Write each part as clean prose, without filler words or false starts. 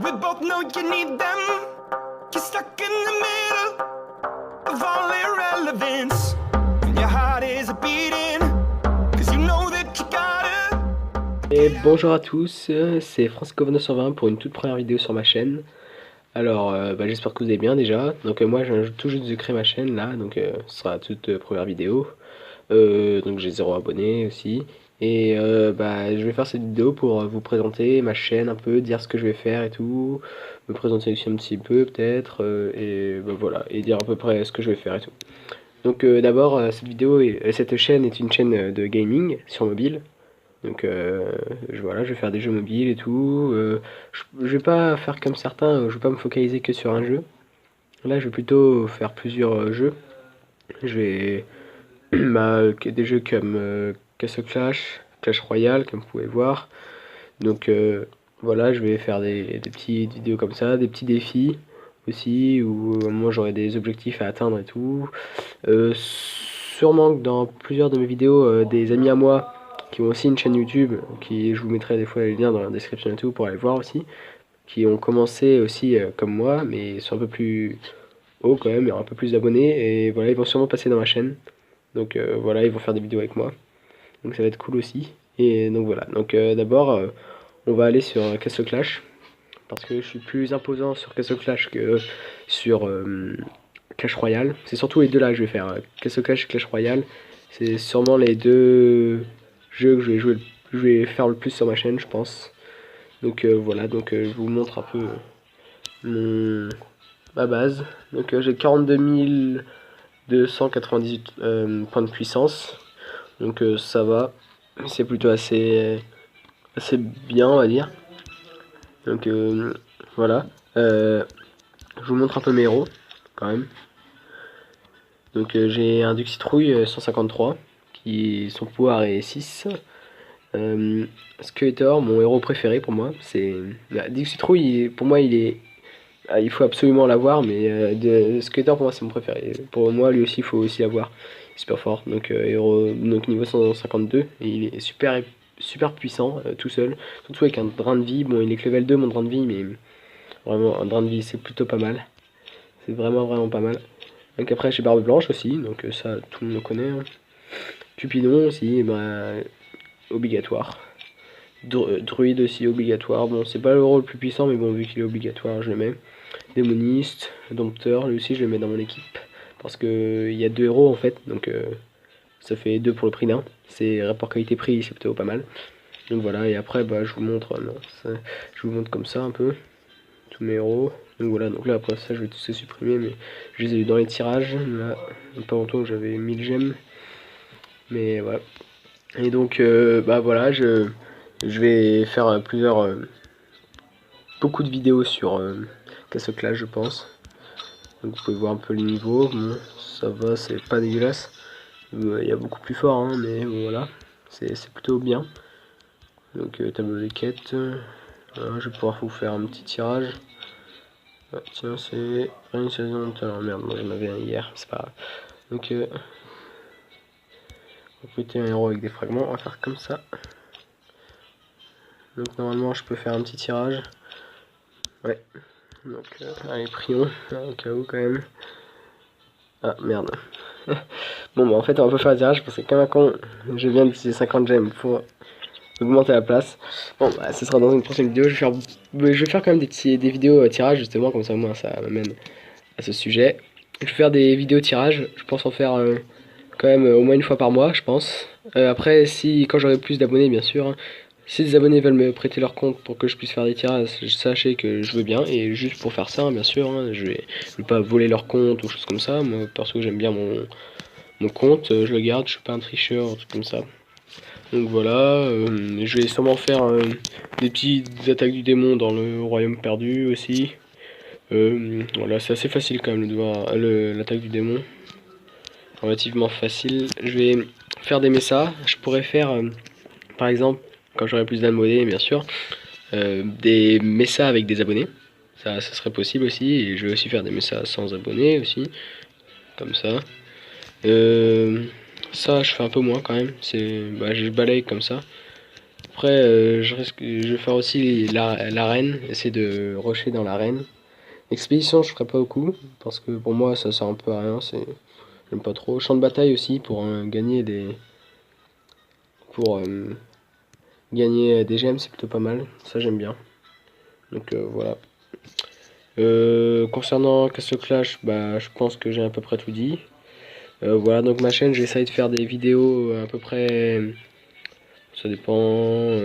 We both know you need them. You're stuck in the middle of all irrelevance. And your heart is beating, 'cause you know that you gotta. Et bonjour à tous, c'est Francisco2920 pour une toute première vidéo sur ma chaîne. Alors j'espère que vous allez bien déjà. Donc moi je viens tout juste de créer ma chaîne là, donc ce sera la toute première vidéo. Donc j'ai 0 abonnés aussi. Et je vais faire cette vidéo pour vous présenter ma chaîne un peu, dire ce que je vais faire et tout. Me présenter aussi un petit peu peut-être, voilà, et dire à peu près ce que je vais faire et tout. Donc d'abord cette chaîne est une chaîne de gaming sur mobile. Donc voilà, je vais faire des jeux mobiles et tout. Je vais pas faire comme certains, je vais pas me focaliser que sur un jeu. Là, je vais plutôt faire plusieurs jeux. Je vais des jeux comme Castle Clash, Clash Royale, comme vous pouvez voir. Donc voilà, je vais faire des petites vidéos comme ça, des petits défis aussi, où moi j'aurai des objectifs à atteindre et tout. Sûrement que dans plusieurs de mes vidéos, des amis à moi qui ont aussi une chaîne YouTube, je vous mettrai des fois les liens dans la description et tout pour aller voir aussi, qui ont commencé aussi comme moi, mais sont un peu plus hauts quand même, il y aura un peu plus d'abonnés, et voilà, ils vont sûrement passer dans ma chaîne. Donc voilà, ils vont faire des vidéos avec moi, donc ça va être cool aussi. Et donc voilà, donc d'abord on va aller sur Castle Clash, parce que je suis plus imposant sur Castle Clash que sur Clash Royale. C'est surtout les deux là que je vais faire, Castle Clash et Clash Royale. C'est sûrement les deux jeux que je vais faire le plus sur ma chaîne, je pense. Donc voilà, donc je vous montre un peu ma base. Donc j'ai 42 298 points de puissance. Donc ça va, c'est plutôt assez bien, on va dire. Donc voilà. Je vous montre un peu mes héros quand même. Donc j'ai un Duxitrouille 153 qui son pouvoir est 6. Skeletor, mon héros préféré pour moi, c'est Duxitrouille. Pour moi il faut absolument l'avoir, mais Skeletor pour moi c'est mon préféré. Pour moi lui aussi il faut aussi l'avoir. Super fort. Donc héros donc niveau 152 et il est super puissant tout seul, surtout avec un drain de vie. Bon, il est que level 2 mon drain de vie, mais vraiment un drain de vie c'est plutôt pas mal. C'est vraiment pas mal. Donc après j'ai Barbe Blanche aussi, donc ça tout le monde le connaît. Hein. Cupidon aussi, obligatoire. Druide aussi obligatoire. Bon, c'est pas le rôle le plus puissant, mais bon, vu qu'il est obligatoire, je le mets. Démoniste, Dompteur, lui aussi je le mets dans mon équipe. Parce que il y a 2 héros en fait, donc ça fait 2 pour le prix d'un. C'est rapport qualité-prix, c'est plutôt pas mal. Donc voilà, et après je vous montre, je vous montre comme ça un peu tous mes héros. Donc voilà, donc là après ça je vais tous les supprimer, mais je les ai eu dans les tirages. Là, il n'y a pas longtemps que j'avais 1000 gemmes. Mais voilà. Et donc voilà, je vais faire beaucoup de vidéos sur Castle Clash, je pense. Donc vous pouvez voir un peu les niveaux. Bon, ça va, c'est pas dégueulasse. Il y a beaucoup plus fort, hein, mais bon, voilà, c'est plutôt bien. Donc tableau des quêtes. Voilà, je vais pouvoir vous faire un petit tirage. Ah, tiens, c'est une saison. Alors merde, moi j'en avais un hier, c'est pas grave. Donc recruter un héros avec des fragments, on va faire comme ça. Donc normalement je peux faire un petit tirage. Ouais. Donc allez, prions, au cas où quand même. Ah merde. Bon en fait on va pas faire un tirage parce que comme un con, je viens d'utiliser 50 gemmes pour augmenter la place. Bon ce sera dans une prochaine vidéo. Je vais faire quand même des vidéos tirage justement, comme ça moi ça m'amène à ce sujet. Je vais faire des vidéos tirage, je pense en faire quand même au moins une fois par mois, je pense. Après, quand j'aurai plus d'abonnés, bien sûr, hein, si des abonnés veulent me prêter leur compte pour que je puisse faire des tirages, sachez que je veux bien. Et juste pour faire ça, hein, bien sûr, hein, je vais pas voler leur compte ou choses comme ça. Moi, perso, j'aime bien mon compte, je le garde, je suis pas un tricheur, un truc comme ça. Donc voilà, je vais sûrement faire des petites attaques du démon dans le royaume perdu aussi. Voilà, c'est assez facile quand même l'attaque du démon. Relativement facile. Je vais faire des messas. Je pourrais faire, par exemple, quand j'aurai plus d'abonnés, bien sûr, des messas avec des abonnés. Ça serait possible aussi. Et je vais aussi faire des messas sans abonnés aussi. Comme ça. Ça, je fais un peu moins quand même. Je balaye comme ça. Après, je vais faire aussi l'arène, essayer de rusher dans l'arène. Expédition, je ferai pas beaucoup, parce que pour moi, ça sert un peu à rien, j'aime pas trop. Champ de bataille aussi, pour gagner des gemmes, c'est plutôt pas mal, ça j'aime bien. Donc voilà. Concernant Castle Clash, bah, je pense que j'ai à peu près tout dit. Voilà, donc ma chaîne, j'essaye de faire des vidéos à peu près, ça dépend,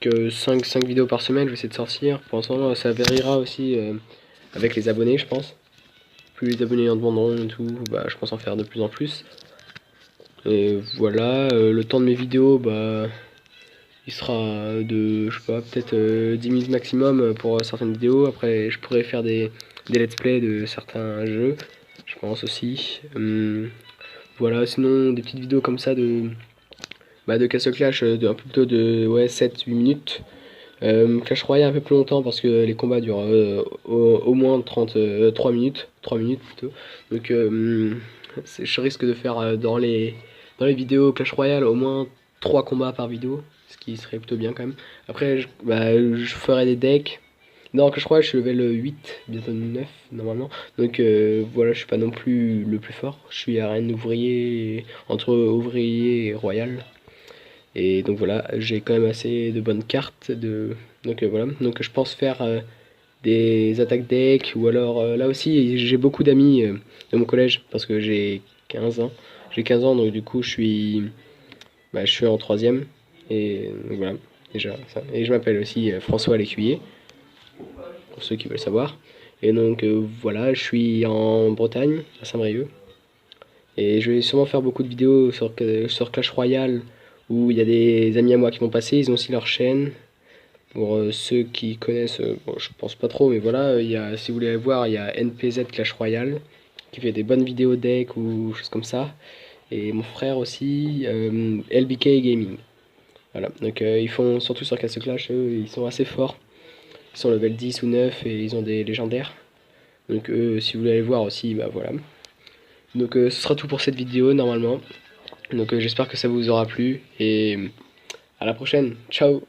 que 5 vidéos par semaine, je vais essayer de sortir. Pour l'instant, ça variera aussi avec les abonnés, je pense. Plus les abonnés en demanderont et tout, bah, je pense en faire de plus en plus. Et voilà, le temps de mes vidéos, bah, il sera de, je sais pas, peut-être 10 minutes maximum pour certaines vidéos. Après, je pourrais faire des let's play de certains jeux, je pense aussi. Voilà, sinon des petites vidéos comme ça de Castle Clash, un peu plutôt de 7-8 minutes. Clash Royale un peu plus longtemps parce que les combats durent au moins 3 minutes, 3 minutes plutôt. Donc je risque de faire dans les vidéos Clash Royale au moins 3 combats par vidéo, ce qui serait plutôt bien quand même. Après je ferai des decks. Non, Clash Royale je suis level 8, bientôt 9 normalement. Donc voilà, je suis pas non plus le plus fort. Je suis arène ouvrier, entre ouvrier et royal. Et donc voilà, j'ai quand même assez de bonnes cartes. Donc voilà, donc je pense faire des attaques deck, ou alors là aussi j'ai beaucoup d'amis de mon collège parce que j'ai 15 ans. J'ai 15 ans, donc du coup je suis en troisième. Et donc voilà, déjà ça. Et je m'appelle aussi François Lécuyer, pour ceux qui veulent savoir. Et donc voilà, je suis en Bretagne, à Saint-Brieuc. Et je vais sûrement faire beaucoup de vidéos sur Clash Royale, où il y a des amis à moi qui vont passer, ils ont aussi leur chaîne. Pour ceux qui connaissent, bon, je pense pas trop, mais voilà, si vous voulez aller voir, il y a NPZ Clash Royale, qui fait des bonnes vidéos deck ou choses comme ça. Et mon frère aussi, LBK Gaming. Voilà, donc ils font surtout sur Castle Clash, eux, ils sont assez forts. Ils sont level 10 ou 9 et ils ont des légendaires. Donc si vous voulez aller voir aussi, bah voilà. Donc ce sera tout pour cette vidéo normalement. Donc j'espère que ça vous aura plu et à la prochaine. Ciao.